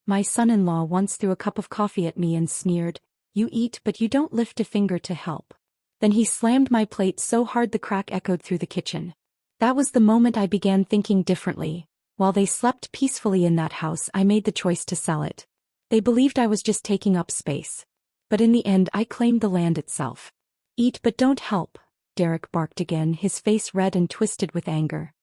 My son-in-law once threw a cup of coffee at me and sneered, "You eat but you don't lift a finger to help." Then he slammed my plate so hard the crack echoed through the kitchen. That was the moment I began thinking differently. While they slept peacefully in that house, I made the choice to sell it. They believed I was just taking up space. But in the end I claimed the land itself. "Eat but don't help," Derek barked again, his face red and twisted with anger.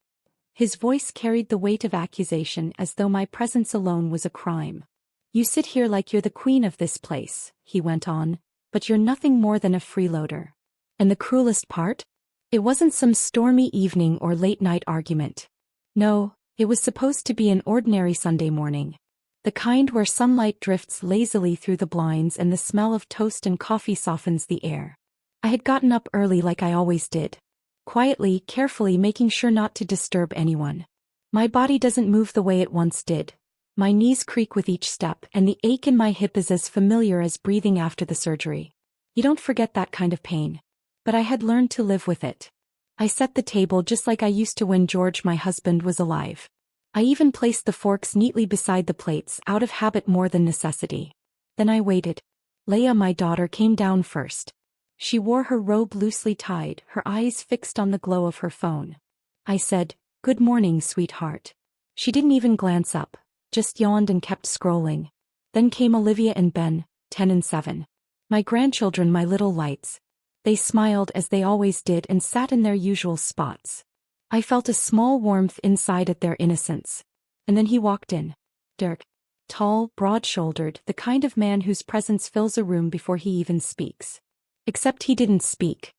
His voice carried the weight of accusation as though my presence alone was a crime. "You sit here like you're the queen of this place," he went on, "but you're nothing more than a freeloader. And the cruelest part? It wasn't some stormy evening or late-night argument. No, it was supposed to be an ordinary Sunday morning. The kind where sunlight drifts lazily through the blinds and the smell of toast and coffee softens the air. I had gotten up early like I always did. Quietly, carefully, making sure not to disturb anyone. My body doesn't move the way it once did. My knees creak with each step, and the ache in my hip is as familiar as breathing after the surgery. You don't forget that kind of pain. But I had learned to live with it. I set the table just like I used to when George, my husband, was alive. I even placed the forks neatly beside the plates, out of habit more than necessity. Then I waited. Leia, my daughter, came down first. She wore her robe loosely tied, her eyes fixed on the glow of her phone. I said, "Good morning, sweetheart." She didn't even glance up, just yawned and kept scrolling. Then came Olivia and Ben, 10 and 7. My grandchildren, my little lights. They smiled as they always did and sat in their usual spots. I felt a small warmth inside at their innocence. And then he walked in. Derek. Tall, broad-shouldered, the kind of man whose presence fills a room before he even speaks. Except he didn't speak.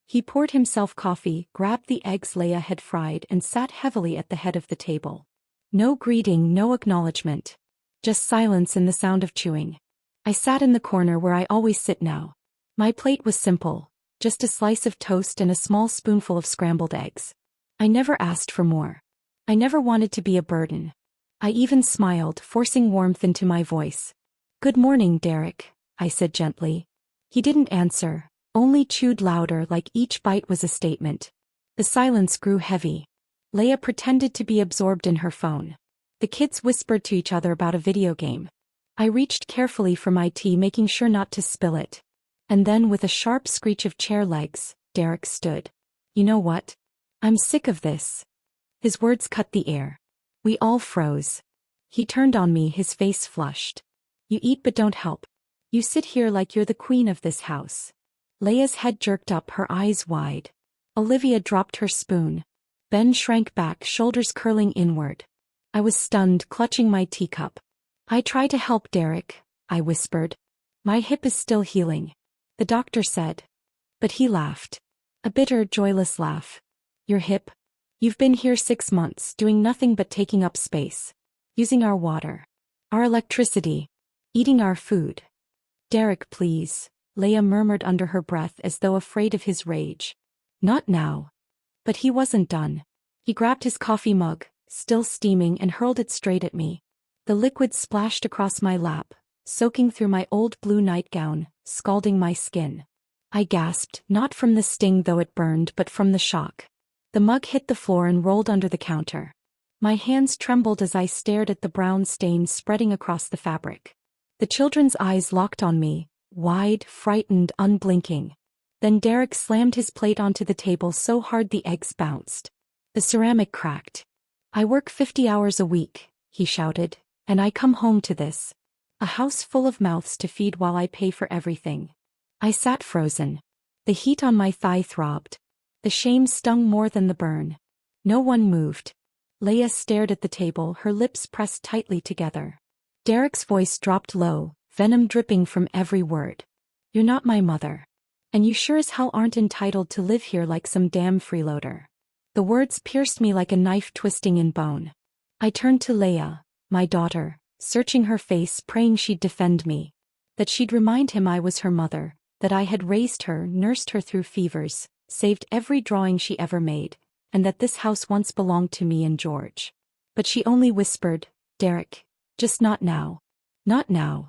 He poured himself coffee, grabbed the eggs Leia had fried, and sat heavily at the head of the table. No greeting, no acknowledgement. Just silence and the sound of chewing. I sat in the corner where I always sit now. My plate was simple, just a slice of toast and a small spoonful of scrambled eggs. I never asked for more. I never wanted to be a burden. I even smiled, forcing warmth into my voice. "Good morning, Derek," I said gently. He didn't answer, only chewed louder, like each bite was a statement. The silence grew heavy. Leia pretended to be absorbed in her phone. The kids whispered to each other about a video game. I reached carefully for my tea, making sure not to spill it. And then, with a sharp screech of chair legs, Derek stood. "You know what? I'm sick of this." His words cut the air. We all froze. He turned on me, his face flushed. "You eat but don't help. You sit here like you're the queen of this house." Leia's head jerked up, her eyes wide. Olivia dropped her spoon. Ben shrank back, shoulders curling inward. I was stunned, clutching my teacup. "I try to help, Derek," I whispered. "My hip is still healing. The doctor said." But he laughed. A bitter, joyless laugh. "Your hip? You've been here 6 months, doing nothing but taking up space. Using our water. Our electricity. Eating our food." "Derek, please," Leia murmured under her breath as though afraid of his rage. "Not now." But he wasn't done. He grabbed his coffee mug, still steaming, and hurled it straight at me. The liquid splashed across my lap, soaking through my old blue nightgown, scalding my skin. I gasped, not from the sting though it burned, but from the shock. The mug hit the floor and rolled under the counter. My hands trembled as I stared at the brown stains spreading across the fabric. The children's eyes locked on me, wide, frightened, unblinking. Then Derek slammed his plate onto the table so hard the eggs bounced. The ceramic cracked. "I work 50 hours a week," he shouted, "and I come home to this. A house full of mouths to feed while I pay for everything." I sat frozen. The heat on my thigh throbbed. The shame stung more than the burn. No one moved. Leia stared at the table, her lips pressed tightly together. Derek's voice dropped low, venom dripping from every word. "You're not my mother. And you sure as hell aren't entitled to live here like some damn freeloader." The words pierced me like a knife twisting in bone. I turned to Leia, my daughter, searching her face, praying she'd defend me. That she'd remind him I was her mother, that I had raised her, nursed her through fevers, saved every drawing she ever made, and that this house once belonged to me and George. But she only whispered, "Derek, just not now. Not now."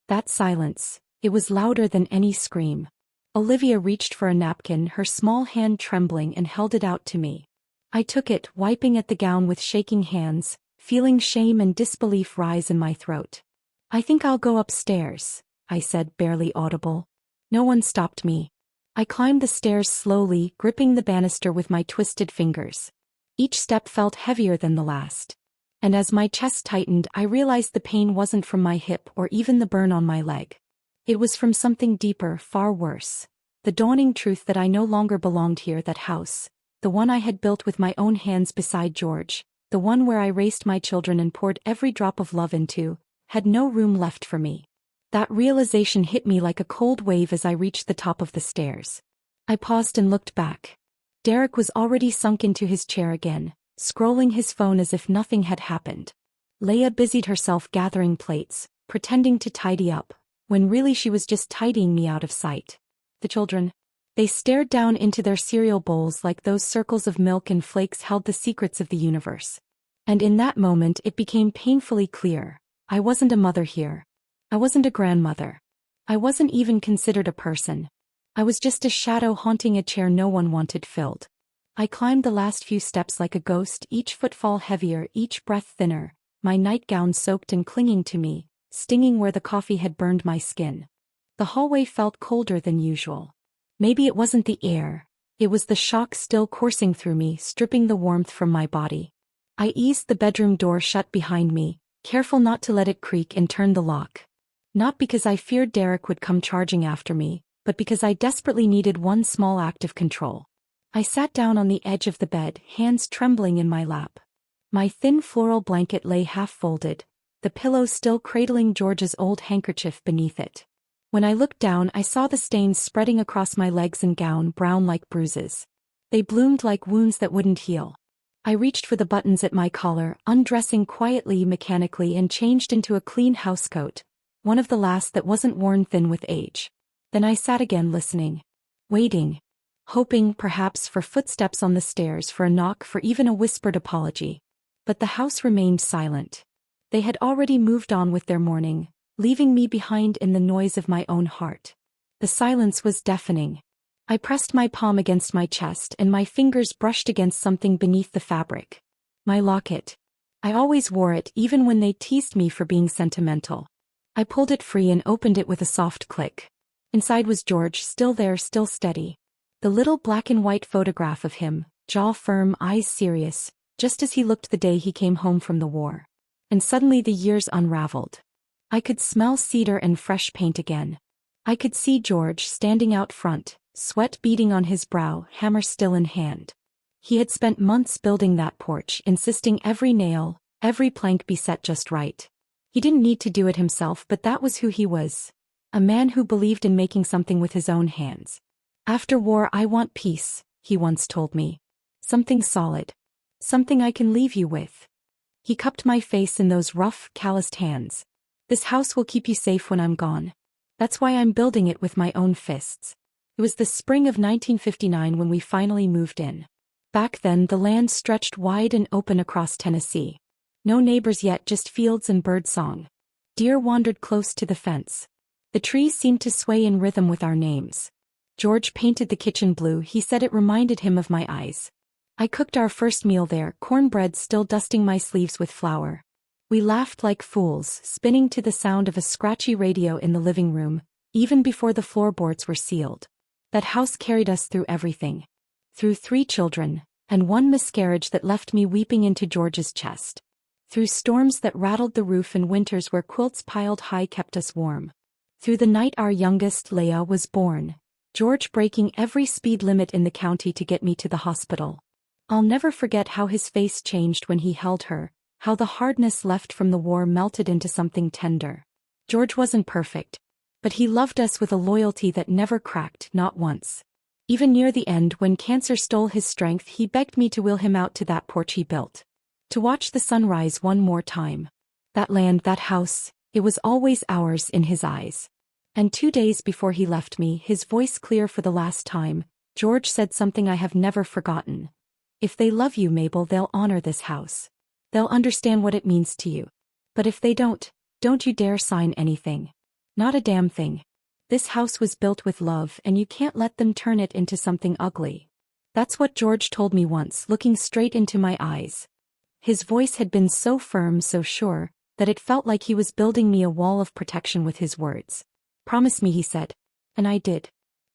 That silence, it was louder than any scream. Olivia reached for a napkin, her small hand trembling, and held it out to me. I took it, wiping at the gown with shaking hands, feeling shame and disbelief rise in my throat. "I think I'll go upstairs," I said, barely audible. No one stopped me. I climbed the stairs slowly, gripping the banister with my twisted fingers. Each step felt heavier than the last. And as my chest tightened, I realized the pain wasn't from my hip or even the burn on my leg. It was from something deeper, far worse. The dawning truth that I no longer belonged here, that house, the one I had built with my own hands beside George, the one where I raised my children and poured every drop of love into, had no room left for me. That realization hit me like a cold wave as I reached the top of the stairs. I paused and looked back. Derek was already sunk into his chair again, scrolling his phone as if nothing had happened. Leia busied herself gathering plates, pretending to tidy up, when really she was just tidying me out of sight. The children. They stared down into their cereal bowls like those circles of milk and flakes held the secrets of the universe. And in that moment it became painfully clear. I wasn't a mother here. I wasn't a grandmother. I wasn't even considered a person. I was just a shadow haunting a chair no one wanted filled. I climbed the last few steps like a ghost, each footfall heavier, each breath thinner, my nightgown soaked and clinging to me, stinging where the coffee had burned my skin. The hallway felt colder than usual. Maybe it wasn't the air. It was the shock still coursing through me, stripping the warmth from my body. I eased the bedroom door shut behind me, careful not to let it creak, and turned the lock. Not because I feared Derek would come charging after me, but because I desperately needed one small act of control. I sat down on the edge of the bed, hands trembling in my lap. My thin floral blanket lay half-folded, the pillow still cradling George's old handkerchief beneath it. When I looked down, I saw the stains spreading across my legs and gown, brown like bruises. They bloomed like wounds that wouldn't heal. I reached for the buttons at my collar, undressing quietly, mechanically, and changed into a clean housecoat, one of the last that wasn't worn thin with age. Then I sat again, listening. Waiting. Hoping, perhaps, for footsteps on the stairs, for a knock, for even a whispered apology. But the house remained silent. They had already moved on with their morning, leaving me behind in the noise of my own heart. The silence was deafening. I pressed my palm against my chest and my fingers brushed against something beneath the fabric. My locket. I always wore it, even when they teased me for being sentimental. I pulled it free and opened it with a soft click. Inside was George, still there, still steady. The little black and white photograph of him, jaw firm, eyes serious, just as he looked the day he came home from the war. And suddenly the years unraveled. I could smell cedar and fresh paint again. I could see George standing out front, sweat beading on his brow, hammer still in hand. He had spent months building that porch, insisting every nail, every plank be set just right. He didn't need to do it himself, but that was who he was. A man who believed in making something with his own hands. "After war I want peace," he once told me. "Something solid. Something I can leave you with." He cupped my face in those rough, calloused hands. "This house will keep you safe when I'm gone. That's why I'm building it with my own fists." It was the spring of 1959 when we finally moved in. Back then the land stretched wide and open across Tennessee. No neighbors yet, just fields and birdsong. Deer wandered close to the fence. The trees seemed to sway in rhythm with our names. George painted the kitchen blue. He said it reminded him of my eyes. I cooked our first meal there, cornbread still dusting my sleeves with flour. We laughed like fools, spinning to the sound of a scratchy radio in the living room, even before the floorboards were sealed. That house carried us through everything. Through 3 children, and 1 miscarriage that left me weeping into George's chest. Through storms that rattled the roof and winters where quilts piled high kept us warm. Through the night our youngest, Leia, was born, George breaking every speed limit in the county to get me to the hospital. I'll never forget how his face changed when he held her, how the hardness left from the war melted into something tender. George wasn't perfect, but he loved us with a loyalty that never cracked, not once. Even near the end, when cancer stole his strength, he begged me to wheel him out to that porch he built. To watch the sun rise one more time. That land, that house, it was always ours in his eyes. And 2 days before he left me, his voice clear for the last time, George said something I have never forgotten. "If they love you, Mabel, they'll honor this house. They'll understand what it means to you. But if they don't you dare sign anything. Not a damn thing. This house was built with love and you can't let them turn it into something ugly." That's what George told me once, looking straight into my eyes. His voice had been so firm, so sure, that it felt like he was building me a wall of protection with his words. "Promise me," he said. And I did.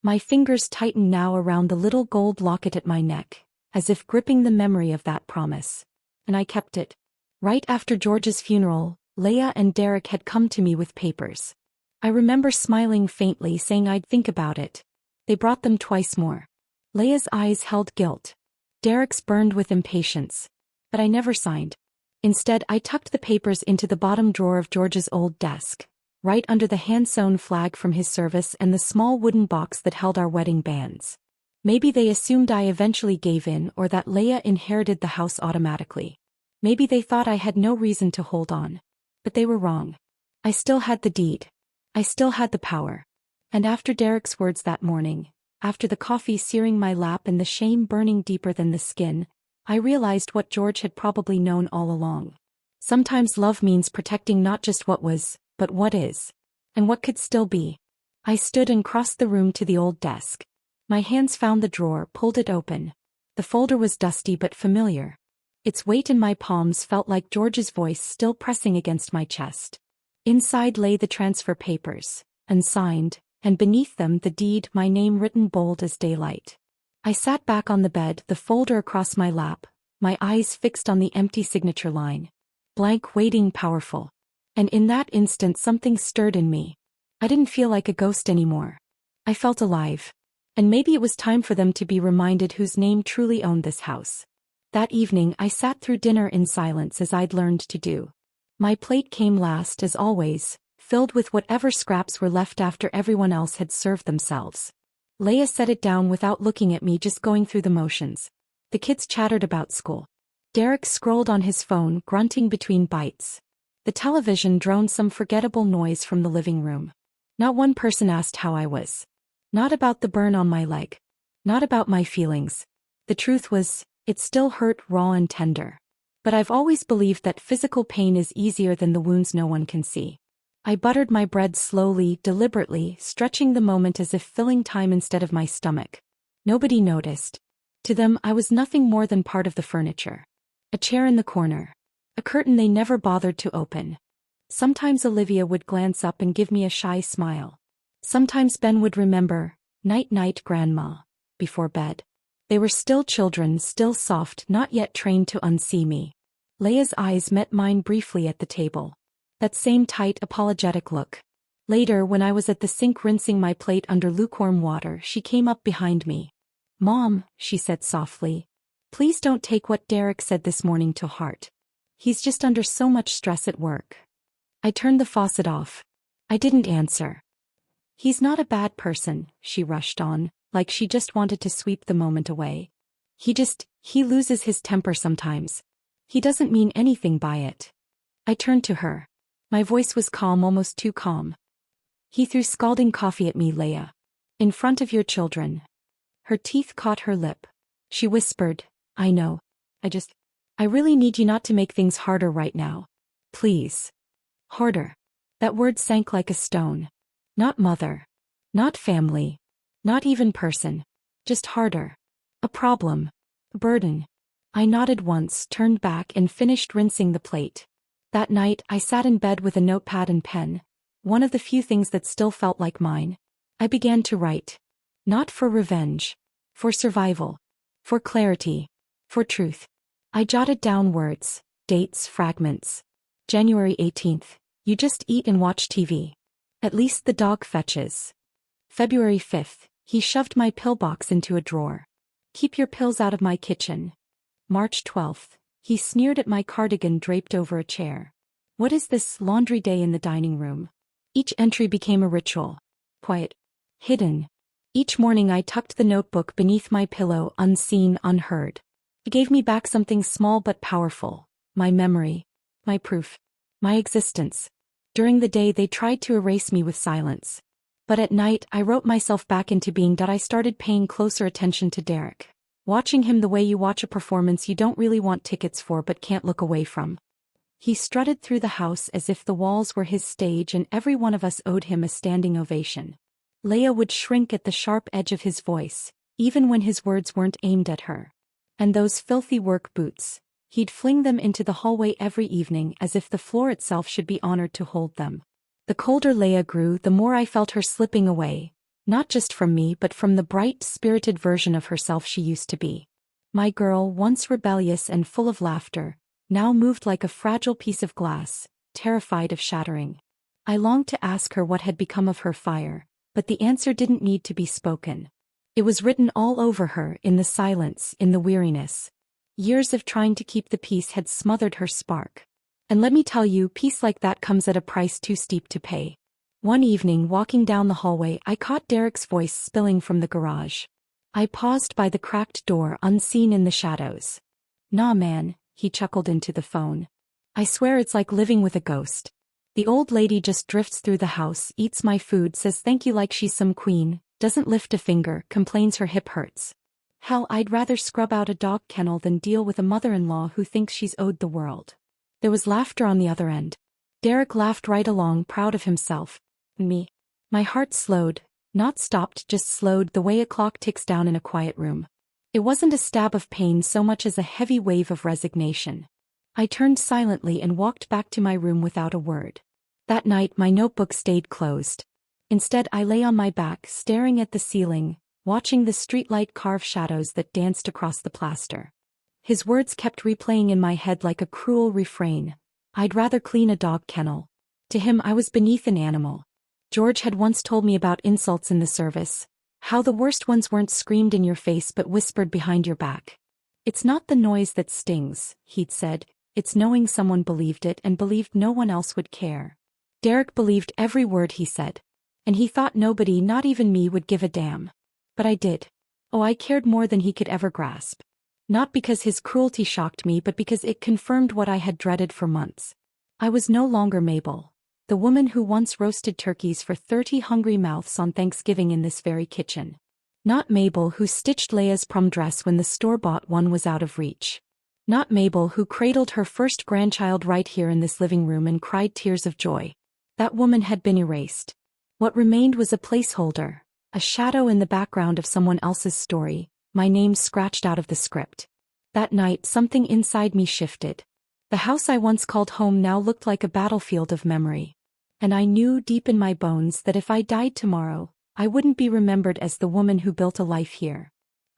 My fingers tightened now around the little gold locket at my neck, as if gripping the memory of that promise. And I kept it. Right after George's funeral, Leah and Derek had come to me with papers. I remember smiling faintly, saying I'd think about it. They brought them twice more. Leah's eyes held guilt. Derek's burned with impatience. But I never signed. Instead, I tucked the papers into the bottom drawer of George's old desk, right under the hand-sewn flag from his service and the small wooden box that held our wedding bands. Maybe they assumed I eventually gave in, or that Leah inherited the house automatically. Maybe they thought I had no reason to hold on. But they were wrong. I still had the deed. I still had the power. And after Derek's words that morning, after the coffee searing my lap and the shame burning deeper than the skin, I realized what George had probably known all along. Sometimes love means protecting not just what was, but what is. And what could still be. I stood and crossed the room to the old desk. My hands found the drawer, pulled it open. The folder was dusty but familiar. Its weight in my palms felt like George's voice still pressing against my chest. Inside lay the transfer papers, unsigned, and beneath them the deed, my name written bold as daylight. I sat back on the bed, the folder across my lap, my eyes fixed on the empty signature line. Blank, waiting, powerful. And in that instant something stirred in me. I didn't feel like a ghost anymore. I felt alive. And maybe it was time for them to be reminded whose name truly owned this house. That evening I sat through dinner in silence as I'd learned to do. My plate came last, as always, filled with whatever scraps were left after everyone else had served themselves. Leah set it down without looking at me, just going through the motions. The kids chattered about school. Derek scrolled on his phone, grunting between bites. The television droned some forgettable noise from the living room. Not one person asked how I was. Not about the burn on my leg. Not about my feelings. The truth was, it still hurt, raw and tender. But I've always believed that physical pain is easier than the wounds no one can see. I buttered my bread slowly, deliberately, stretching the moment as if filling time instead of my stomach. Nobody noticed. To them, I was nothing more than part of the furniture. A chair in the corner. A curtain they never bothered to open. Sometimes Olivia would glance up and give me a shy smile. Sometimes Ben would remember, "Night-night, Grandma," before bed. They were still children, still soft, not yet trained to unsee me. Leah's eyes met mine briefly at the table. That same tight, apologetic look. Later, when I was at the sink rinsing my plate under lukewarm water, she came up behind me. "Mom," she said softly, "please don't take what Derek said this morning to heart. He's just under so much stress at work." I turned the faucet off. I didn't answer. "He's not a bad person," she rushed on, like she just wanted to sweep the moment away. He loses his temper sometimes. He doesn't mean anything by it." I turned to her. My voice was calm, almost too calm. "He threw scalding coffee at me, Leah. In front of your children." Her teeth caught her lip. She whispered, "I know. I really need you not to make things harder right now. Please." Harder. That word sank like a stone. Not mother. Not family. Not even person. Just harder. A problem. A burden. I nodded once, turned back and finished rinsing the plate. That night, I sat in bed with a notepad and pen, one of the few things that still felt like mine. I began to write. Not for revenge. For survival. For clarity. For truth. I jotted down words, dates, fragments. January 18th. You just eat and watch TV. At least the dog fetches. February 5th. He shoved my pillbox into a drawer. Keep your pills out of my kitchen. March 12th. He sneered at my cardigan draped over a chair. What is this? Laundry day in the dining room. Each entry became a ritual. Quiet. Hidden. Each morning I tucked the notebook beneath my pillow, unseen, unheard. He gave me back something small but powerful. My memory. My proof. My existence. During the day they tried to erase me with silence. But at night I wrote myself back into being. I started paying closer attention to Derek. Watching him the way you watch a performance you don't really want tickets for but can't look away from. He strutted through the house as if the walls were his stage and every one of us owed him a standing ovation. Leah would shrink at the sharp edge of his voice, even when his words weren't aimed at her. And those filthy work boots. He'd fling them into the hallway every evening as if the floor itself should be honored to hold them. The colder Leia grew, the more I felt her slipping away, not just from me but from the bright, spirited version of herself she used to be. My girl, once rebellious and full of laughter, now moved like a fragile piece of glass, terrified of shattering. I longed to ask her what had become of her fire, but the answer didn't need to be spoken. It was written all over her, in the silence, in the weariness. Years of trying to keep the peace had smothered her spark. And let me tell you, peace like that comes at a price too steep to pay. One evening, walking down the hallway, I caught Derek's voice spilling from the garage. I paused by the cracked door, unseen in the shadows. "Nah man," he chuckled into the phone. "I swear it's like living with a ghost. The old lady just drifts through the house, eats my food, says thank you like she's some queen, doesn't lift a finger, complains her hip hurts. Hell, I'd rather scrub out a dog kennel than deal with a mother-in-law who thinks she's owed the world." There was laughter on the other end. Derek laughed right along, proud of himself. Me. My heart slowed, not stopped, just slowed, the way a clock ticks down in a quiet room. It wasn't a stab of pain so much as a heavy wave of resignation. I turned silently and walked back to my room without a word. That night my notebook stayed closed. Instead I lay on my back, staring at the ceiling, watching the streetlight carve shadows that danced across the plaster. His words kept replaying in my head like a cruel refrain. I'd rather clean a dog kennel. To him I was beneath an animal. George had once told me about insults in the service, how the worst ones weren't screamed in your face but whispered behind your back. "It's not the noise that stings," he'd said, "it's knowing someone believed it and believed no one else would care." Derek believed every word he said. And he thought nobody, not even me, would give a damn. But I did. Oh, I cared more than he could ever grasp. Not because his cruelty shocked me but because it confirmed what I had dreaded for months. I was no longer Mabel, the woman who once roasted turkeys for 30 hungry mouths on Thanksgiving in this very kitchen. Not Mabel who stitched Leia's prom dress when the store-bought one was out of reach. Not Mabel who cradled her first grandchild right here in this living room and cried tears of joy. That woman had been erased. What remained was a placeholder, a shadow in the background of someone else's story, my name scratched out of the script. That night something inside me shifted. The house I once called home now looked like a battlefield of memory. And I knew deep in my bones that if I died tomorrow, I wouldn't be remembered as the woman who built a life here.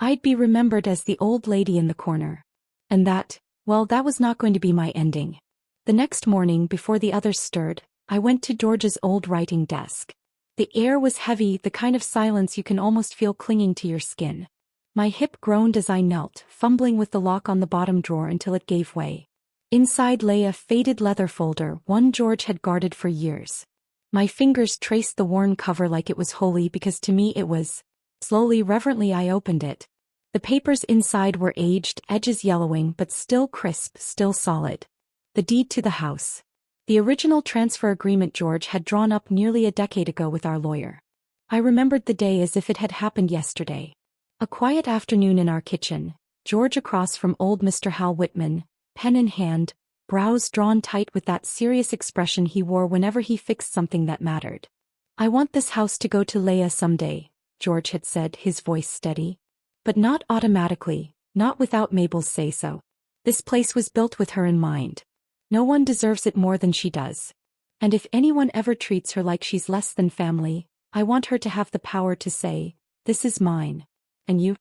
I'd be remembered as the old lady in the corner. And that, well, that was not going to be my ending. The next morning, before the others stirred, I went to George's old writing desk. The air was heavy, the kind of silence you can almost feel clinging to your skin. My hip groaned as I knelt, fumbling with the lock on the bottom drawer until it gave way. Inside lay a faded leather folder, one George had guarded for years. My fingers traced the worn cover like it was holy because to me it was. Slowly, reverently I opened it. The papers inside were aged, edges yellowing, but still crisp, still solid. The deed to the house. The original transfer agreement George had drawn up nearly a decade ago with our lawyer. I remembered the day as if it had happened yesterday. A quiet afternoon in our kitchen, George across from old Mr. Hal Whitman, pen in hand, brows drawn tight with that serious expression he wore whenever he fixed something that mattered. "I want this house to go to Leia someday," George had said, his voice steady. "But not automatically, not without Mabel's say-so. This place was built with her in mind. No one deserves it more than she does. And if anyone ever treats her like she's less than family, I want her to have the power to say, 'This is mine. And you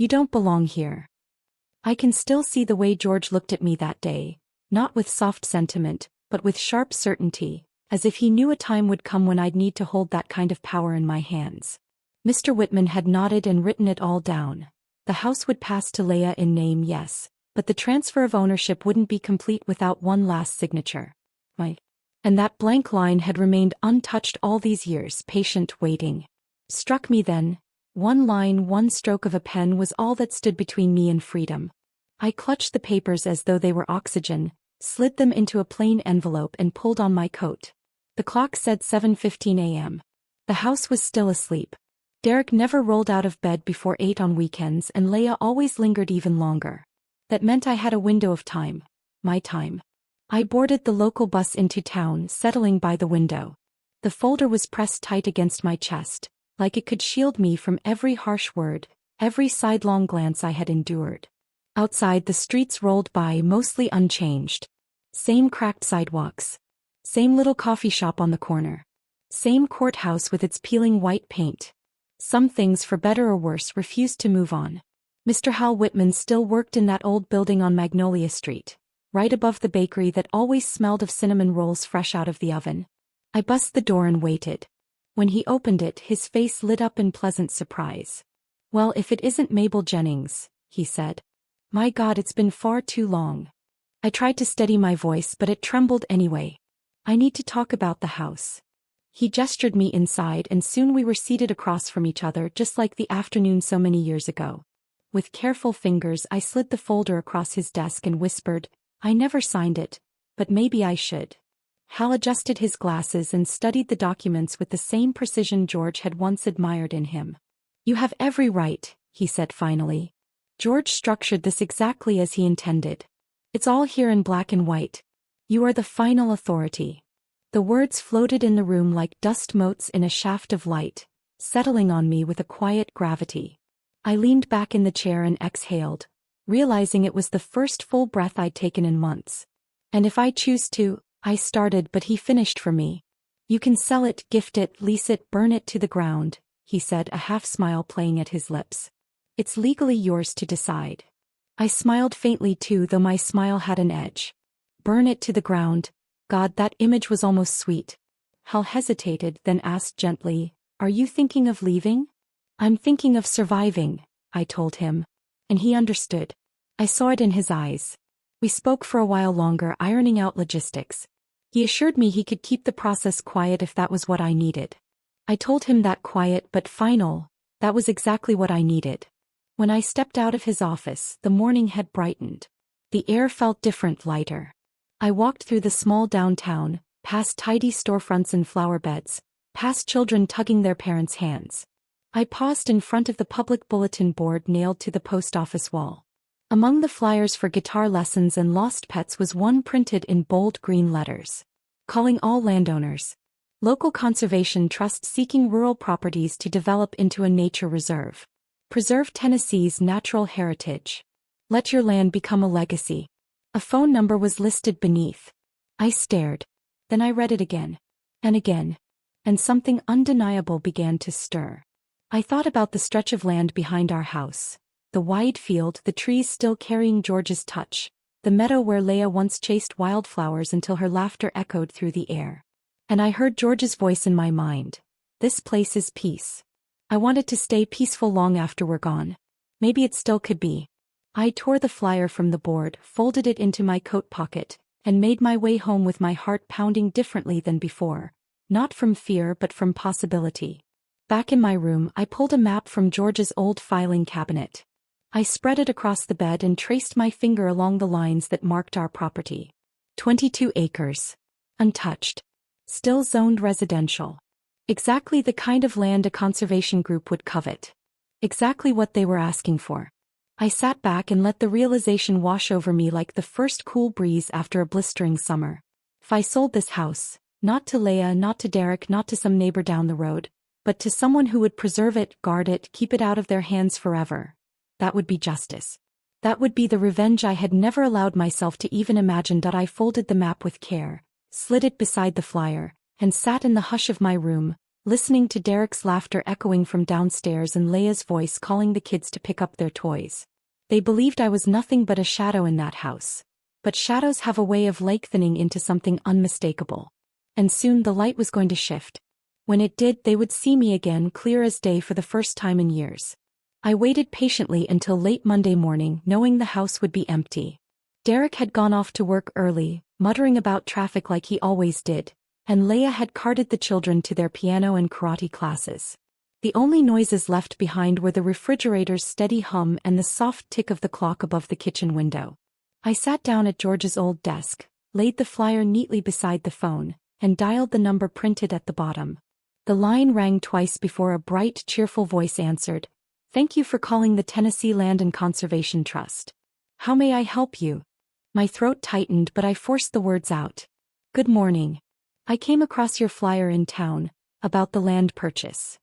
don't belong here.'" I can still see the way George looked at me that day, not with soft sentiment, but with sharp certainty, as if he knew a time would come when I'd need to hold that kind of power in my hands. Mr. Whitman had nodded and written it all down. The house would pass to Leia in name, yes, but the transfer of ownership wouldn't be complete without one last signature. And that blank line had remained untouched all these years, patient, waiting. Struck me then. One line, one stroke of a pen was all that stood between me and freedom. I clutched the papers as though they were oxygen, slid them into a plain envelope and pulled on my coat. The clock said 7:15 a.m. The house was still asleep. Derek never rolled out of bed before 8 on weekends and Leia always lingered even longer. That meant I had a window of time. My time. I boarded the local bus into town, settling by the window. The folder was pressed tight against my chest, like it could shield me from every harsh word, every sidelong glance I had endured. Outside, the streets rolled by, mostly unchanged. Same cracked sidewalks. Same little coffee shop on the corner. Same courthouse with its peeling white paint. Some things, for better or worse, refused to move on. Mr. Hal Whitman still worked in that old building on Magnolia Street, right above the bakery that always smelled of cinnamon rolls fresh out of the oven. I bussed the door and waited. When he opened it, his face lit up in pleasant surprise. "Well, if it isn't Mabel Jennings," he said. "My God, it's been far too long." I tried to steady my voice, but it trembled anyway. "I need to talk about the house." He gestured me inside, and soon we were seated across from each other, just like the afternoon so many years ago. With careful fingers, I slid the folder across his desk and whispered, "I never signed it, but maybe I should." Hal adjusted his glasses and studied the documents with the same precision George had once admired in him. "You have every right," he said finally. "George structured this exactly as he intended. It's all here in black and white. You are the final authority." The words floated in the room like dust motes in a shaft of light, settling on me with a quiet gravity. I leaned back in the chair and exhaled, realizing it was the first full breath I'd taken in months. "And if I choose to," I started, but he finished for me. "You can sell it, gift it, lease it, burn it to the ground," he said, a half-smile playing at his lips. "It's legally yours to decide." I smiled faintly too, though my smile had an edge. Burn it to the ground. God, that image was almost sweet. Hal hesitated, then asked gently, "Are you thinking of leaving?" "I'm thinking of surviving," I told him. And he understood. I saw it in his eyes. We spoke for a while longer, ironing out logistics. He assured me he could keep the process quiet if that was what I needed. I told him that quiet but final, that was exactly what I needed. When I stepped out of his office, the morning had brightened. The air felt different, lighter. I walked through the small downtown, past tidy storefronts and flower beds, past children tugging their parents' hands. I paused in front of the public bulletin board nailed to the post office wall. Among the flyers for guitar lessons and lost pets was one printed in bold green letters, calling all landowners. Local conservation trust seeking rural properties to develop into a nature reserve. Preserve Tennessee's natural heritage. Let your land become a legacy. A phone number was listed beneath. I stared. Then I read it again. And again. And something undeniable began to stir. I thought about the stretch of land behind our house. The wide field, the trees still carrying George's touch. The meadow where Leah once chased wildflowers until her laughter echoed through the air. And I heard George's voice in my mind. "This place is peace. I want it to stay peaceful long after we're gone. Maybe it still could be." I tore the flyer from the board, folded it into my coat pocket, and made my way home with my heart pounding differently than before. Not from fear but from possibility. Back in my room, I pulled a map from George's old filing cabinet. I spread it across the bed and traced my finger along the lines that marked our property. 22 acres. Untouched. Still zoned residential. Exactly the kind of land a conservation group would covet. Exactly what they were asking for. I sat back and let the realization wash over me like the first cool breeze after a blistering summer. If I sold this house, not to Leah, not to Derek, not to some neighbor down the road, but to someone who would preserve it, guard it, keep it out of their hands forever, that would be justice. That would be the revenge I had never allowed myself to even imagine. I folded the map with care, slid it beside the flyer, and sat in the hush of my room, listening to Derek's laughter echoing from downstairs and Leah's voice calling the kids to pick up their toys. They believed I was nothing but a shadow in that house. But shadows have a way of lengthening into something unmistakable. And soon the light was going to shift. When it did, they would see me again, clear as day for the first time in years. I waited patiently until late Monday morning, knowing the house would be empty. Derek had gone off to work early, muttering about traffic like he always did, and Leah had carted the children to their piano and karate classes. The only noises left behind were the refrigerator's steady hum and the soft tick of the clock above the kitchen window. I sat down at George's old desk, laid the flyer neatly beside the phone, and dialed the number printed at the bottom. The line rang twice before a bright, cheerful voice answered. "Thank you for calling the Tennessee Land and Conservation Trust. How may I help you?" My throat tightened, but I forced the words out. "Good morning. I came across your flyer in town, about the land purchase."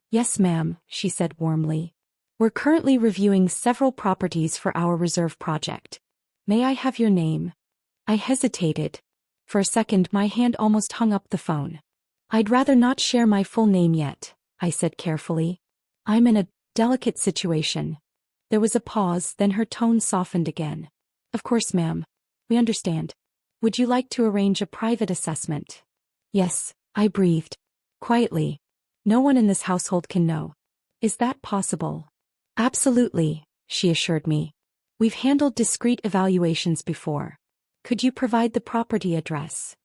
"Yes, ma'am," she said warmly. We're currently reviewing several properties for our reserve project. May I have your name? I hesitated. For a second my hand almost hung up the phone. I'd rather not share my full name yet, I said carefully. I'm in a delicate situation. There was a pause, then her tone softened again. Of course, ma'am. We understand. Would you like to arrange a private assessment? Yes, I breathed. Quietly. No one in this household can know. Is that possible? Absolutely, she assured me. We've handled discreet evaluations before. Could you provide the property address?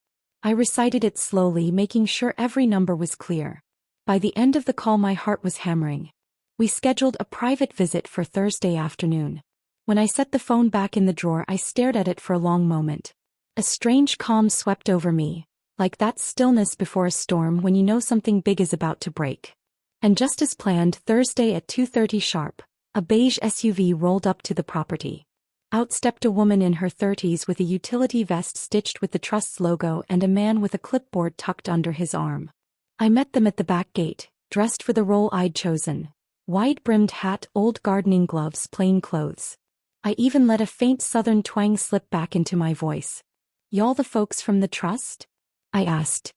I recited it slowly, making sure every number was clear. By the end of the call my heart was hammering. We scheduled a private visit for Thursday afternoon. When I set the phone back in the drawer I stared at it for a long moment. A strange calm swept over me, like that stillness before a storm when you know something big is about to break. And just as planned, Thursday at 2:30 sharp, a beige SUV rolled up to the property. Out stepped a woman in her 30s with a utility vest stitched with the Trust's logo and a man with a clipboard tucked under his arm. I met them at the back gate, dressed for the role I'd chosen. Wide-brimmed hat, old gardening gloves, plain clothes. I even let a faint southern twang slip back into my voice. Y'all the folks from the Trust? I asked.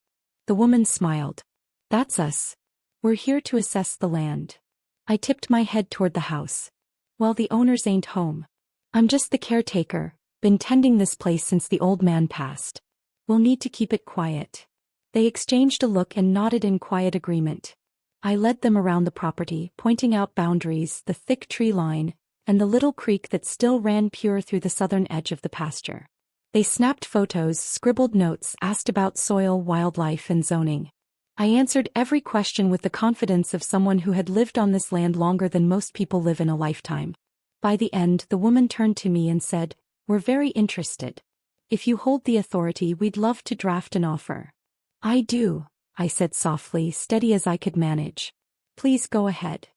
The woman smiled. That's us. We're here to assess the land. I tipped my head toward the house. Well, the owners ain't home. I'm just the caretaker, been tending this place since the old man passed. We'll need to keep it quiet. They exchanged a look and nodded in quiet agreement. I led them around the property, pointing out boundaries, the thick tree line, and the little creek that still ran pure through the southern edge of the pasture. They snapped photos, scribbled notes, asked about soil, wildlife, and zoning. I answered every question with the confidence of someone who had lived on this land longer than most people live in a lifetime. By the end, the woman turned to me and said, "We're very interested. If you hold the authority, we'd love to draft an offer." "I do," I said softly, steady as I could manage. "Please go ahead."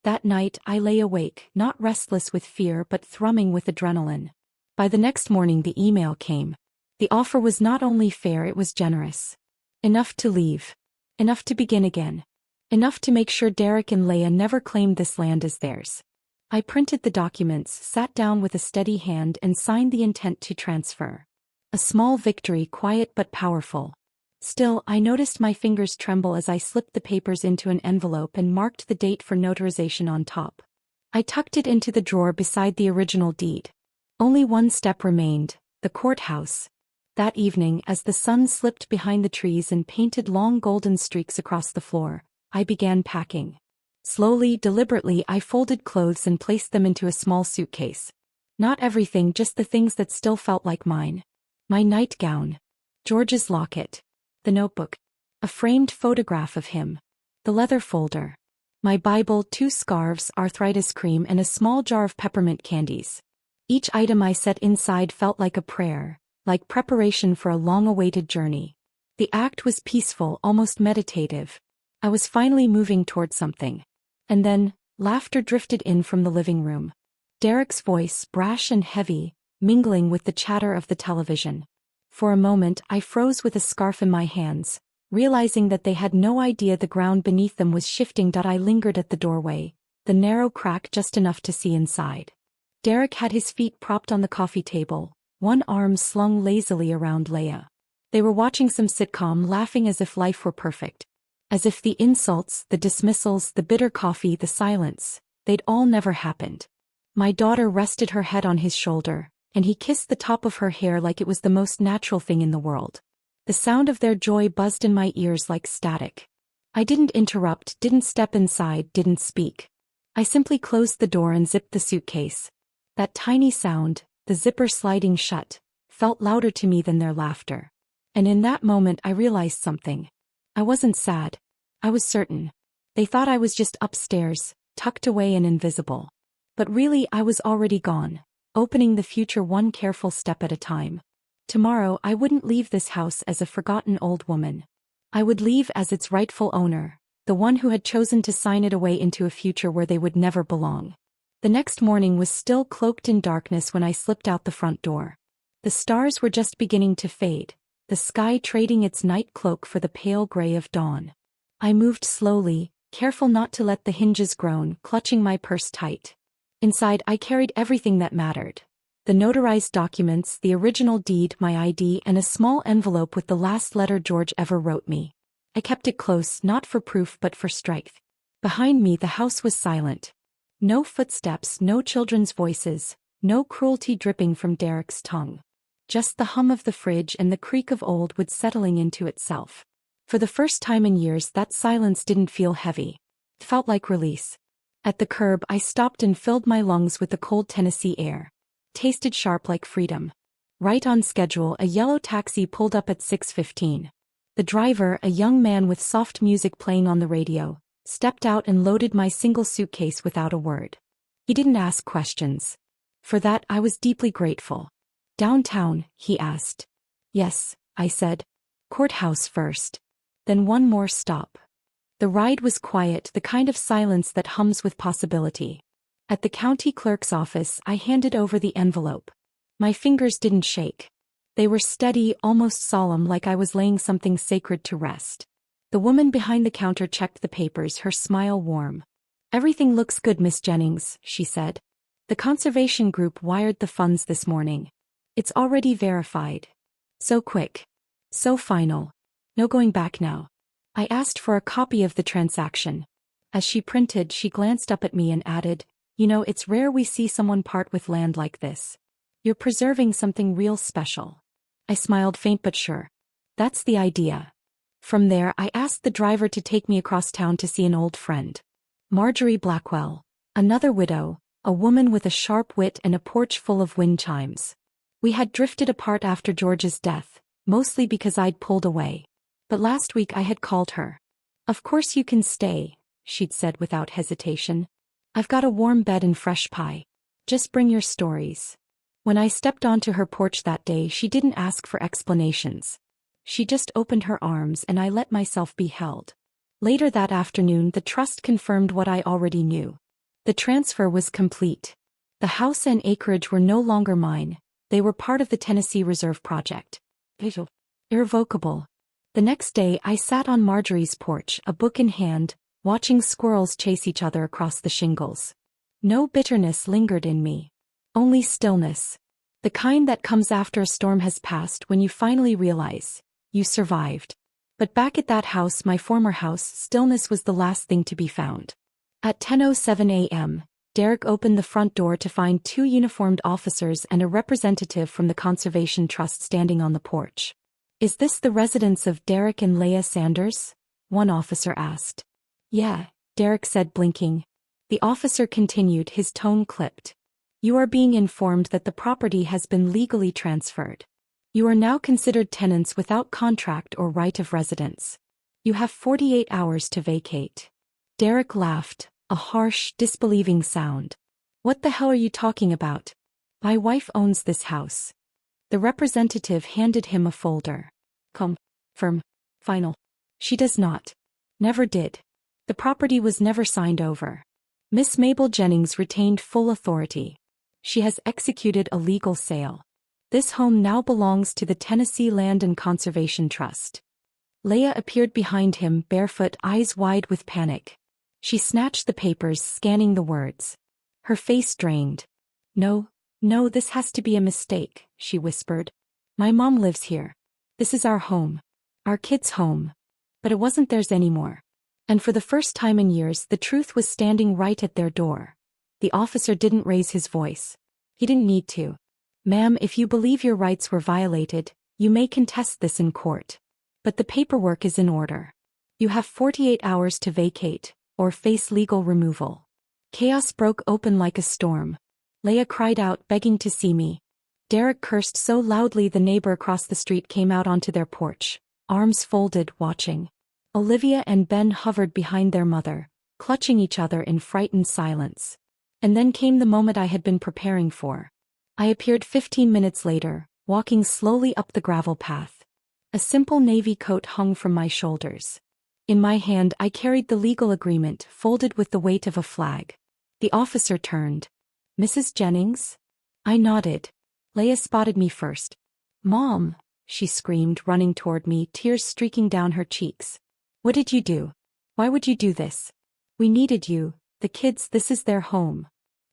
That night I lay awake, not restless with fear but thrumming with adrenaline. By the next morning the email came. The offer was not only fair, it was generous. Enough to leave. Enough to begin again. Enough to make sure Derek and Leia never claimed this land as theirs. I printed the documents, sat down with a steady hand and signed the intent to transfer. A small victory, quiet but powerful. Still, I noticed my fingers tremble as I slipped the papers into an envelope and marked the date for notarization on top. I tucked it into the drawer beside the original deed. Only one step remained, the courthouse. That evening, as the sun slipped behind the trees and painted long golden streaks across the floor, I began packing. Slowly, deliberately, I folded clothes and placed them into a small suitcase. Not everything, just the things that still felt like mine. My nightgown. George's locket. The notebook. A framed photograph of him. The leather folder. My Bible, 2 scarves, arthritis cream, and a small jar of peppermint candies. Each item I set inside felt like a prayer, like preparation for a long-awaited journey. The act was peaceful, almost meditative. I was finally moving toward something. And then, laughter drifted in from the living room. Derek's voice, brash and heavy, mingling with the chatter of the television. For a moment I froze with a scarf in my hands, realizing that they had no idea the ground beneath them was shifting. I lingered at the doorway, the narrow crack just enough to see inside. Derek had his feet propped on the coffee table, one arm slung lazily around Leia. They were watching some sitcom, laughing as if life were perfect. As if the insults, the dismissals, the bitter coffee, the silence, they'd all never happened. My daughter rested her head on his shoulder, and he kissed the top of her hair like it was the most natural thing in the world. The sound of their joy buzzed in my ears like static. I didn't interrupt, didn't step inside, didn't speak. I simply closed the door and zipped the suitcase. That tiny sound, the zipper sliding shut, felt louder to me than their laughter. And in that moment I realized something. I wasn't sad. I was certain. They thought I was just upstairs, tucked away and invisible. But really I was already gone, opening the future one careful step at a time. Tomorrow I wouldn't leave this house as a forgotten old woman. I would leave as its rightful owner, the one who had chosen to sign it away into a future where they would never belong. The next morning was still cloaked in darkness when I slipped out the front door. The stars were just beginning to fade, the sky trading its night cloak for the pale gray of dawn. I moved slowly, careful not to let the hinges groan, clutching my purse tight. Inside, I carried everything that mattered. The notarized documents, the original deed, my ID, and a small envelope with the last letter George ever wrote me. I kept it close, not for proof but for strength. Behind me the house was silent. No footsteps, no children's voices, no cruelty dripping from Derek's tongue. Just the hum of the fridge and the creak of old wood settling into itself. For the first time in years that silence didn't feel heavy. It felt like release. At the curb I stopped and filled my lungs with the cold Tennessee air. Tasted sharp like freedom. Right on schedule, a yellow taxi pulled up at 6:15. The driver, a young man with soft music playing on the radio, stepped out and loaded my single suitcase without a word. He didn't ask questions. For that I was deeply grateful. "Downtown?" he asked. "Yes," I said. "Courthouse first. Then one more stop." The ride was quiet, the kind of silence that hums with possibility. At the county clerk's office I handed over the envelope. My fingers didn't shake. They were steady, almost solemn, like I was laying something sacred to rest. The woman behind the counter checked the papers, her smile warm. "Everything looks good, Miss Jennings," she said. "The conservation group wired the funds this morning. It's already verified. So quick. So final. No going back now." I asked for a copy of the transaction. As she printed, she glanced up at me and added, "You know, it's rare we see someone part with land like this. You're preserving something real special." I smiled, faint but sure. "That's the idea." From there, I asked the driver to take me across town to see an old friend. Marjorie Blackwell, another widow, a woman with a sharp wit and a porch full of wind chimes. We had drifted apart after George's death, mostly because I'd pulled away. But last week I had called her. "Of course you can stay," she'd said without hesitation. "I've got a warm bed and fresh pie. Just bring your stories." When I stepped onto her porch that day, she didn't ask for explanations. She just opened her arms and I let myself be held. Later that afternoon, the trust confirmed what I already knew. The transfer was complete. The house and acreage were no longer mine. They were part of the Tennessee Reserve Project. Irrevocable. The next day I sat on Marjorie's porch, a book in hand, watching squirrels chase each other across the shingles. No bitterness lingered in me. Only stillness. The kind that comes after a storm has passed, when you finally realize you survived. But back at that house, my former house, stillness was the last thing to be found. At 10:07 a.m., Derek opened the front door to find two uniformed officers and a representative from the Conservation Trust standing on the porch. "Is this the residence of Derek and Leah Sanders?" one officer asked. "Yeah," Derek said, blinking. The officer continued, his tone clipped. "You are being informed that the property has been legally transferred. You are now considered tenants without contract or right of residence. You have 48 hours to vacate." Derek laughed, a harsh, disbelieving sound. "What the hell are you talking about? My wife owns this house." The representative handed him a folder. "Confirm. Final." "She does not. Never did. The property was never signed over. Miss Mabel Jennings retained full authority. She has executed a legal sale. This home now belongs to the Tennessee Land and Conservation Trust." Leah appeared behind him, barefoot, eyes wide with panic. She snatched the papers, scanning the words. Her face drained. No, this has to be a mistake," she whispered. "My mom lives here. This is our home. Our kids' home. But it wasn't theirs anymore." And for the first time in years, the truth was standing right at their door. The officer didn't raise his voice. He didn't need to. "Ma'am, if you believe your rights were violated, you may contest this in court. But the paperwork is in order. You have 48 hours to vacate, or face legal removal." Chaos broke open like a storm. Leah cried out, begging to see me. Derek cursed so loudly the neighbor across the street came out onto their porch, arms folded, watching. Olivia and Ben hovered behind their mother, clutching each other in frightened silence. And then came the moment I had been preparing for. I appeared 15 minutes later, walking slowly up the gravel path. A simple navy coat hung from my shoulders. In my hand I carried the legal agreement, folded with the weight of a flag. The officer turned. "Mrs. Jennings?" I nodded. Leah spotted me first. "Mom!" she screamed, running toward me, tears streaking down her cheeks. "What did you do? Why would you do this?" We needed you, the kids, this is their home.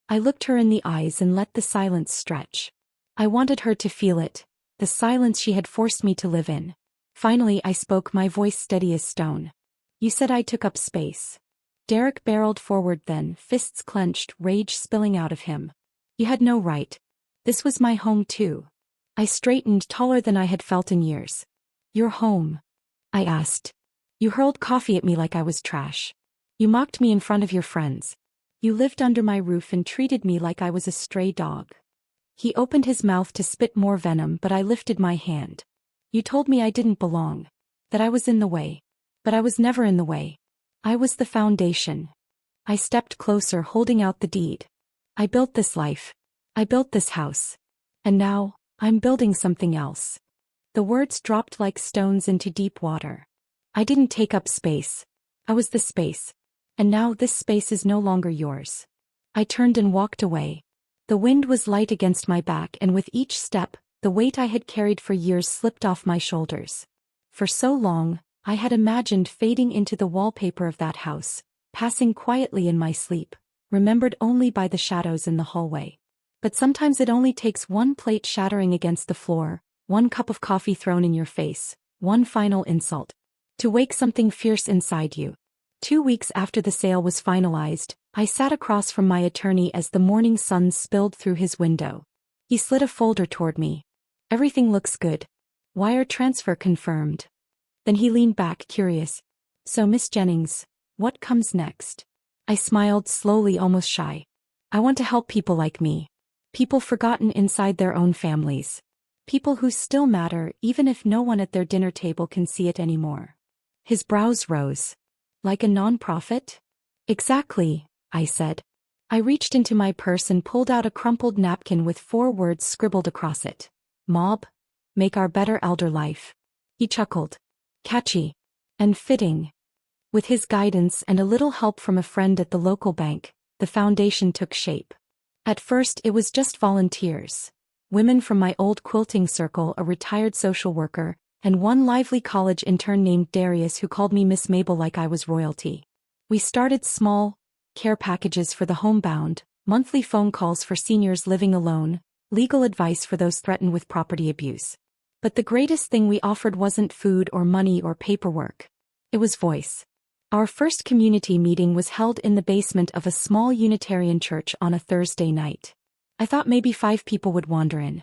I looked her in the eyes and let the silence stretch. I wanted her to feel it, the silence she had forced me to live in. Finally I spoke, my voice steady as stone. You said I took up space. Derek barreled forward then, fists clenched, rage spilling out of him. You had no right. This was my home too. I straightened, taller than I had felt in years. Your home? I asked. You hurled coffee at me like I was trash. You mocked me in front of your friends. You lived under my roof and treated me like I was a stray dog. He opened his mouth to spit more venom, but I lifted my hand. You told me I didn't belong, that I was in the way. But I was never in the way. I was the foundation. I stepped closer, holding out the deed. I built this life. I built this house. And now, I'm building something else. The words dropped like stones into deep water. I didn't take up space. I was the space. And now this space is no longer yours. I turned and walked away. The wind was light against my back, and with each step, the weight I had carried for years slipped off my shoulders. For so long, I had imagined fading into the wallpaper of that house, passing quietly in my sleep, remembered only by the shadows in the hallway. But sometimes it only takes one plate shattering against the floor, one cup of coffee thrown in your face, one final insult, to wake something fierce inside you. 2 weeks after the sale was finalized, I sat across from my attorney as the morning sun spilled through his window. He slid a folder toward me. Everything looks good. Wire transfer confirmed. Then he leaned back, curious. So, Miss Jennings, what comes next? I smiled slowly, almost shy. I want to help people like me. People forgotten inside their own families. People who still matter even if no one at their dinner table can see it anymore. His brows rose. Like a nonprofit? Exactly, I said. I reached into my purse and pulled out a crumpled napkin with 4 words scribbled across it. Mob. Make our better elder life. He chuckled. Catchy. And fitting. With his guidance and a little help from a friend at the local bank, the foundation took shape. At first it was just volunteers. Women from my old quilting circle, a retired social worker, and one lively college intern named Darius who called me Miss Mabel like I was royalty. We started small, care packages for the homebound, monthly phone calls for seniors living alone, legal advice for those threatened with property abuse. But the greatest thing we offered wasn't food or money or paperwork. It was voice. Our first community meeting was held in the basement of a small Unitarian church on a Thursday night. I thought maybe 5 people would wander in.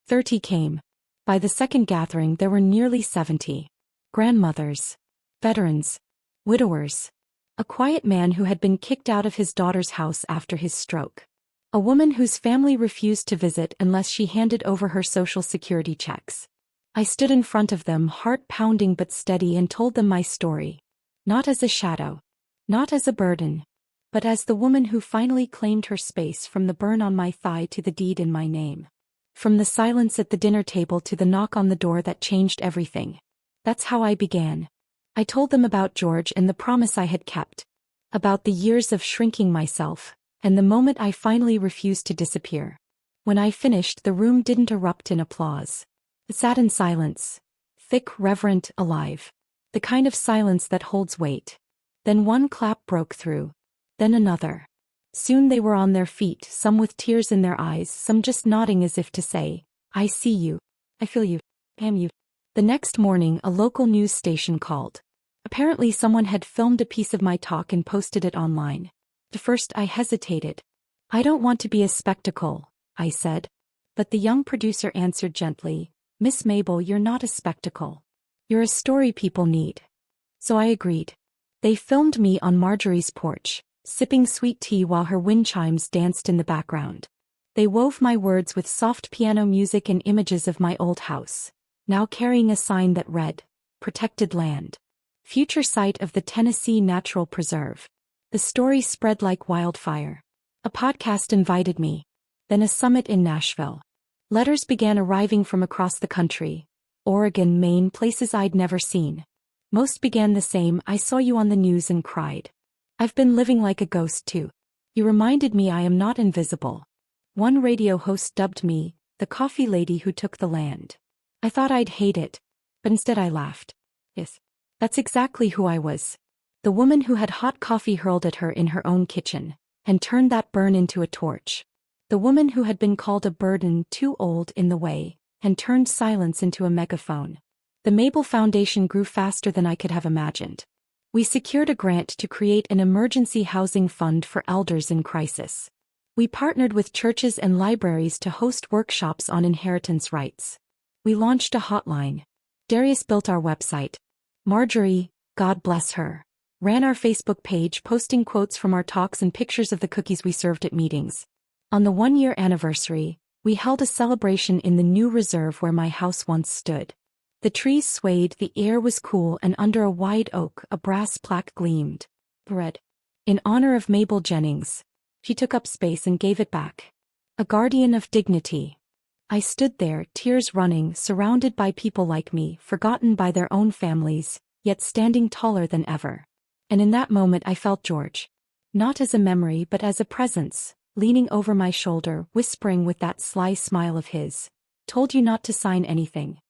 30 came. By the second gathering there were nearly 70. Grandmothers. Veterans. Widowers. A quiet man who had been kicked out of his daughter's house after his stroke. A woman whose family refused to visit unless she handed over her Social Security checks. I stood in front of them, heart pounding but steady, and told them my story. Not as a shadow. Not as a burden. But as the woman who finally claimed her space, from the burn on my thigh to the deed in my name. From the silence at the dinner table to the knock on the door that changed everything. That's how I began. I told them about George and the promise I had kept. About the years of shrinking myself, and the moment I finally refused to disappear. When I finished, the room didn't erupt in applause. It sat in silence. Thick, reverent, alive. The kind of silence that holds weight. Then one clap broke through. Then another. Soon they were on their feet, some with tears in their eyes, some just nodding as if to say, I see you. I feel you. Am you. The next morning a local news station called. Apparently someone had filmed a piece of my talk and posted it online. At first I hesitated. I don't want to be a spectacle, I said. But the young producer answered gently, Miss Mabel, you're not a spectacle. You're a story people need. So I agreed. They filmed me on Marjorie's porch, sipping sweet tea while her wind chimes danced in the background. They wove my words with soft piano music and images of my old house, now carrying a sign that read, Protected Land. Future site of the Tennessee Natural Preserve. The story spread like wildfire. A podcast invited me. Then a summit in Nashville. Letters began arriving from across the country. Oregon, Maine, places I'd never seen. Most began the same, I saw you on the news and cried. I've been living like a ghost too. You reminded me I am not invisible. One radio host dubbed me, the coffee lady who took the land. I thought I'd hate it, but instead I laughed. Yes, that's exactly who I was. The The woman who had hot coffee hurled at her in her own kitchen, and turned that burn into a torch. The woman who had been called a burden too old in the way, and turned silence into a megaphone. The Mabel Foundation grew faster than I could have imagined. We secured a grant to create an emergency housing fund for elders in crisis. We partnered with churches and libraries to host workshops on inheritance rights. We launched a hotline. Darius built our website. Marjorie, God bless her, ran our Facebook page, posting quotes from our talks and pictures of the cookies we served at meetings. On the 1-year anniversary, we held a celebration in the new reserve where my house once stood. The trees swayed, the air was cool, and under a wide oak, a brass plaque gleamed. Read. In honor of Mabel Jennings. She took up space and gave it back. A guardian of dignity. I stood there, tears running, surrounded by people like me, forgotten by their own families, yet standing taller than ever. And in that moment I felt George. Not as a memory but as a presence, leaning over my shoulder, whispering with that sly smile of his, "Told you not to sign anything."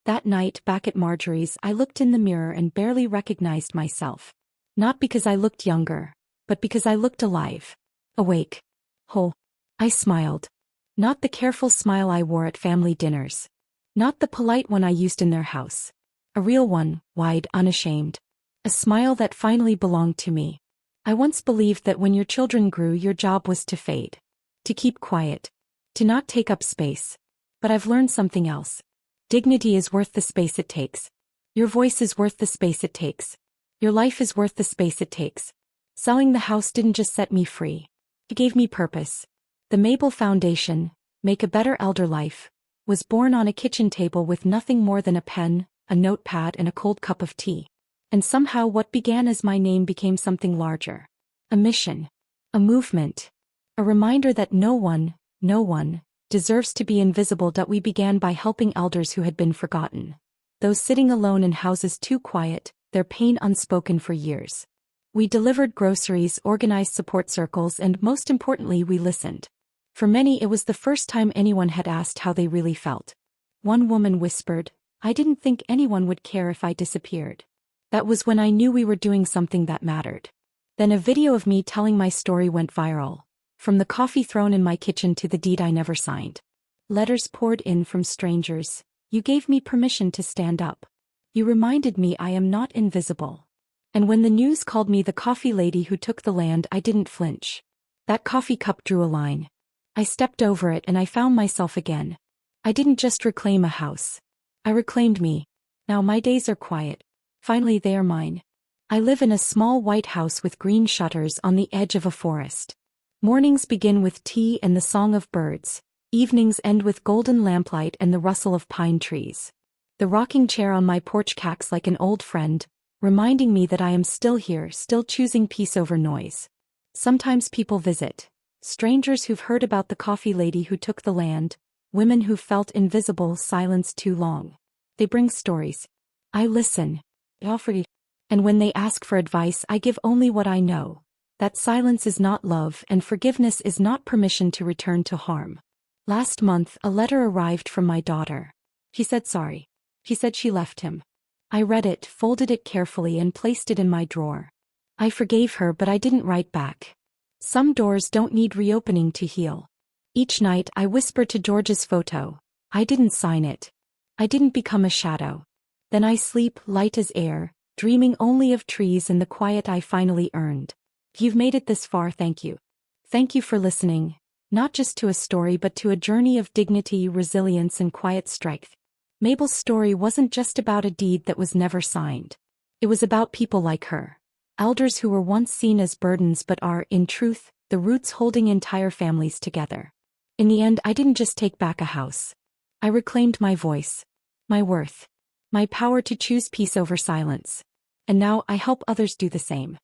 That night, back at Marjorie's, I looked in the mirror and barely recognized myself. Not because I looked younger, but because I looked alive. Awake. Whole. I smiled. Not the careful smile I wore at family dinners. Not the polite one I used in their house. A real one, wide, unashamed. A smile that finally belonged to me. I once believed that when your children grew, your job was to fade. To keep quiet. To not take up space. But I've learned something else. Dignity is worth the space it takes. Your voice is worth the space it takes. Your life is worth the space it takes. Selling the house didn't just set me free. It gave me purpose. The Mabel Foundation, Make a Better Elder Life, was born on a kitchen table with nothing more than a pen, a notepad, and a cold cup of tea. And somehow what began as my name became something larger. A mission. A movement. A reminder that no one, deserves to be invisible. That we began by helping elders who had been forgotten. Those sitting alone in houses too quiet, their pain unspoken for years. We delivered groceries, organized support circles, and most importantly, we listened. For many, it was the first time anyone had asked how they really felt. One woman whispered, "I didn't think anyone would care if I disappeared." That was when I knew we were doing something that mattered. Then a video of me telling my story went viral. From the coffee thrown in my kitchen to the deed I never signed. Letters poured in from strangers. You gave me permission to stand up. You reminded me I am not invisible. And when the news called me the coffee lady who took the land, I didn't flinch. That coffee cup drew a line. I stepped over it and I found myself again. I didn't just reclaim a house. I reclaimed me. Now my days are quiet. Finally they are mine. I live in a small white house with green shutters on the edge of a forest. Mornings begin with tea and the song of birds. Evenings end with golden lamplight and the rustle of pine trees. The rocking chair on my porch cacks like an old friend, reminding me that I am still here, still choosing peace over noise. Sometimes people visit. Strangers who've heard about the coffee lady who took the land, women who felt invisible, silenced too long. They bring stories. I listen. And when they ask for advice, I give only what I know. That silence is not love, and forgiveness is not permission to return to harm. Last month, a letter arrived from my daughter. She said sorry. She said she left him. I read it, folded it carefully, and placed it in my drawer. I forgave her, but I didn't write back. Some doors don't need reopening to heal. Each night, I whispered to George's photo. I didn't sign it. I didn't become a shadow. Then I sleep, light as air, dreaming only of trees and the quiet I finally earned. You've made it this far, thank you. Thank you for listening, not just to a story but to a journey of dignity, resilience, and quiet strength. Mabel's story wasn't just about a deed that was never signed. It was about people like her. Elders who were once seen as burdens but are, in truth, the roots holding entire families together. In the end, I didn't just take back a house. I reclaimed my voice, my worth, my power to choose peace over silence. And now I help others do the same.